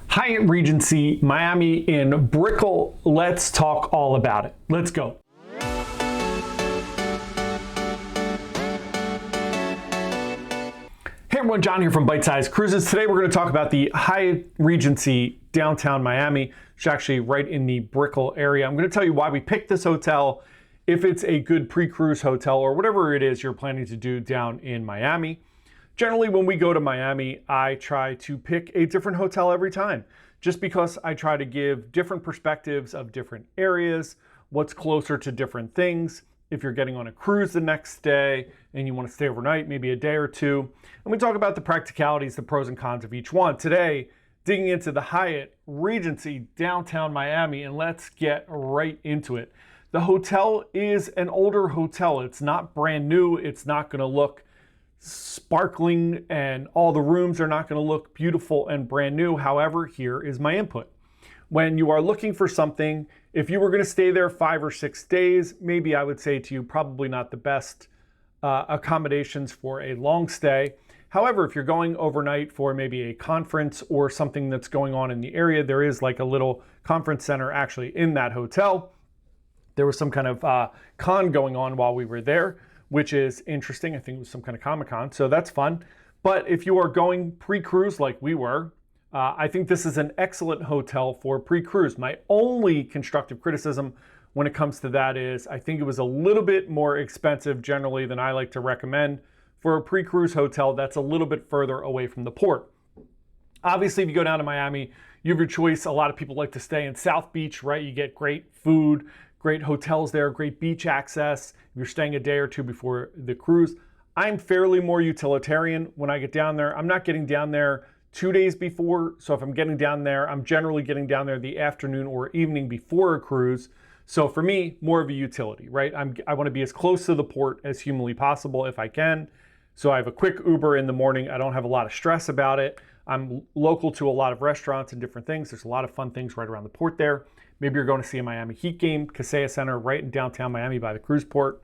Hyatt Regency Miami in Brickell. Let's talk all about it. Let's go. Hey everyone, John here from Bite Size Cruises. Today we're going to talk about the Hyatt Regency downtown Miami. It's actually right in the Brickell area. I'm going to tell you why we picked this hotel, if it's a good pre-cruise hotel or whatever it is you're planning to do down in Miami. Generally, when we go to Miami, I try to pick a different hotel every time, just because I try to give different perspectives of different areas, what's closer to different things. If you're getting on a cruise the next day and you want to stay overnight, maybe a day or two. And we talk about the practicalities, the pros and cons of each one. Today, digging into the Hyatt Regency downtown Miami, and let's get right into it. The hotel is an older hotel. It's not brand new. It's not going to look sparkling and all the rooms are not going to look beautiful and brand new. However, here is my input. When you are looking for something, if you were going to stay there 5 or 6 days, maybe I would say to you, probably not the best accommodations for a long stay. However, if you're going overnight for maybe a conference or something that's going on in the area, there is like a little conference center actually in that hotel. There was some kind of con going on while we were there, which is interesting. I think it was some kind of Comic-Con, so that's fun. But if you are going pre-cruise like we were, I think this is an excellent hotel for pre-cruise. My only constructive criticism when it comes to that is I think it was a little bit more expensive generally than I like to recommend for a pre-cruise hotel that's a little bit further away from the port. Obviously, if you go down to Miami, you have your choice. A lot of people like to stay in South Beach, right? You get great food, great hotels there, great beach access. If you're staying a day or two before the cruise, I'm fairly more utilitarian when I get down there. I'm not getting down there 2 days before. So if I'm getting down there, I'm generally getting down there the afternoon or evening before a cruise. So for me, more of a utility, right? I want to be as close to the port as humanly possible if I can. So I have a quick Uber in the morning. I don't have a lot of stress about it. I'm local to a lot of restaurants and different things. There's a lot of fun things right around the port there. Maybe you're going to see a Miami Heat game, Kaseya Center, right in downtown Miami by the cruise port.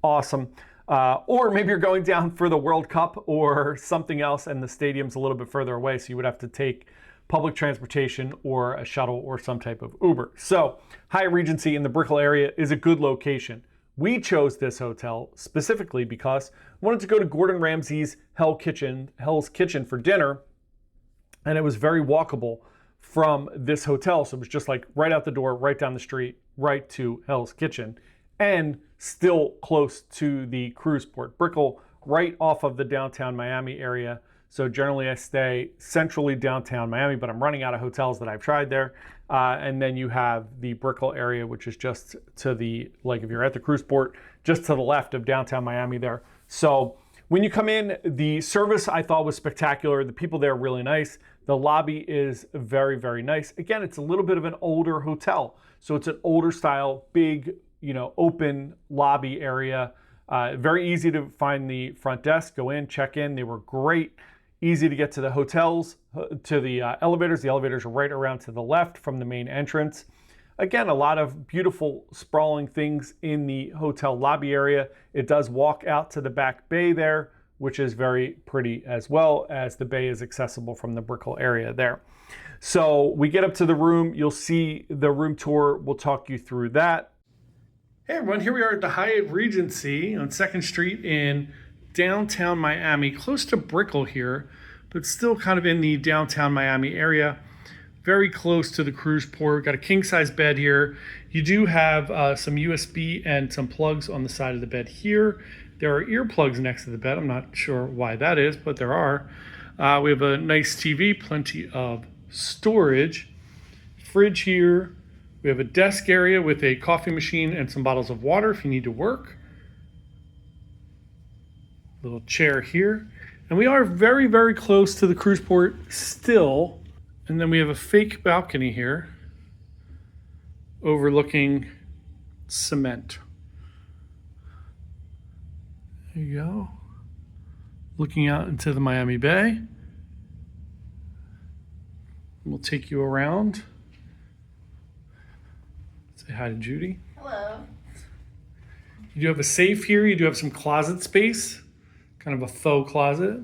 Awesome. Or maybe you're going down for the World Cup or something else and the stadium's a little bit further away, so you would have to take public transportation or a shuttle or some type of Uber. So Hyatt Regency in the Brickell area is a good location. We chose this hotel specifically because we wanted to go to Gordon Ramsay's Hell's Kitchen for dinner, and it was very walkable from this hotel. So it was just like right out the door, right down the street, right to Hell's Kitchen, and still close to the cruise port. Brickell, right off of the downtown Miami area. So generally I stay centrally downtown Miami, but I'm running out of hotels that I've tried there. And then you have the Brickell area, which is just to the, like if you're at the cruise port, just to the left of downtown Miami there. So when you come in, the service I thought was spectacular. The people there are really nice. The lobby is very, very nice. Again, it's a little bit of an older hotel. So it's an older style, big, open lobby area. Very easy to find the front desk, go in, check in. They were great. Easy to get to the hotels, to the elevators. The elevators are right around to the left from the main entrance. Again, a lot of beautiful sprawling things in the hotel lobby area. It does walk out to the back bay there, which is very pretty, as well as the bay is accessible from the Brickell area there. So we get up to the room. You'll see the room tour. We'll talk you through that. Hey everyone, here we are at the Hyatt Regency on 2nd Street in downtown Miami, close to Brickell here, but still kind of in the downtown Miami area. Very close to the cruise port. Got a king size bed here. You do have some USB and some plugs on the side of the bed here. There are earplugs next to the bed. I'm not sure why that is, but there are. We have a nice TV, plenty of storage. Fridge here. We have a desk area with a coffee machine and some bottles of water if you need to work. Little chair here. And we are very, very close to the cruise port still. And then we have a fake balcony here overlooking cement. There you go. Looking out into the Miami Bay. We'll take you around. Say hi to Judy. Hello. You do have a safe here. You do have some closet space, kind of a faux closet.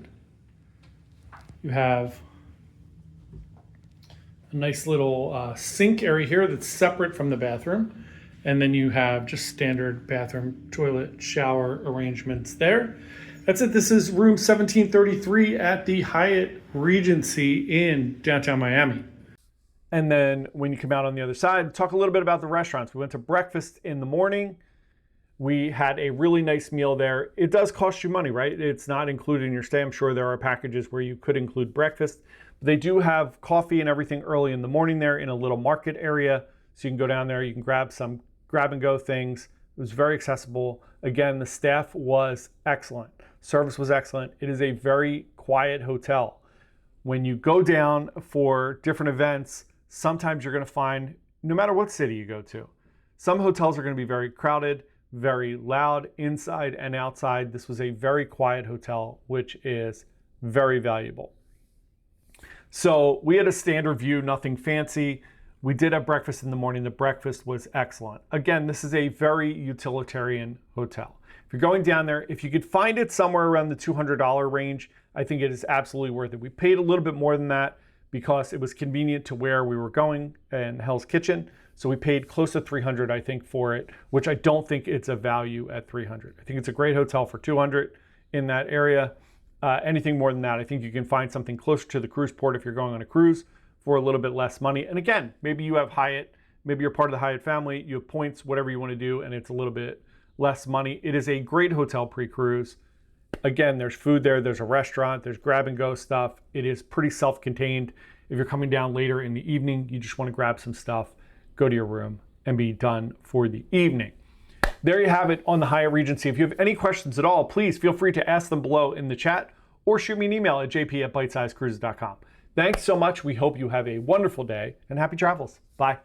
You have a nice little sink area here that's separate from the bathroom. And then you have just standard bathroom, toilet, shower arrangements there. That's it. This is room 1733 at the Hyatt Regency in downtown Miami. And then when you come out on the other side, talk a little bit about the restaurants. We went to breakfast in the morning. We had a really nice meal there. It does cost you money, right? It's not included in your stay. I'm sure there are packages where you could include breakfast. But they do have coffee and everything early in the morning there in a little market area. So you can go down there, you can grab some grab and go things. It was very accessible. Again, the staff was excellent. Service was excellent. It is a very quiet hotel. When you go down for different events, sometimes you're going to find, no matter what city you go to, some hotels are going to be very crowded, very loud inside and outside. This was a very quiet hotel, which is very valuable. So we had a standard view, nothing fancy. We did have breakfast in the morning. The breakfast was excellent. Again, this is a very utilitarian hotel. If you're going down there, if you could find it somewhere around the $200 range, I think it is absolutely worth it. We paid a little bit more than that because it was convenient to where we were going in Hell's Kitchen. So we paid close to $300, I think, for it, which I don't think it's a value at $300. I think it's a great hotel for $200 in that area. Anything more than that, I think you can find something closer to the cruise port if you're going on a cruise for a little bit less money. And again, maybe you have Hyatt, maybe you're part of the Hyatt family, you have points, whatever you want to do, and it's a little bit less money. It is a great hotel pre-cruise. Again, there's food there, there's a restaurant, there's grab and go stuff. It is pretty self-contained. If you're coming down later in the evening, you just want to grab some stuff, go to your room, and be done for the evening. There you have it on the Hyatt Regency. If you have any questions at all, please feel free to ask them below in the chat or shoot me an email at jp@bitesizecruises.com. Thanks so much. We hope you have a wonderful day and happy travels. Bye.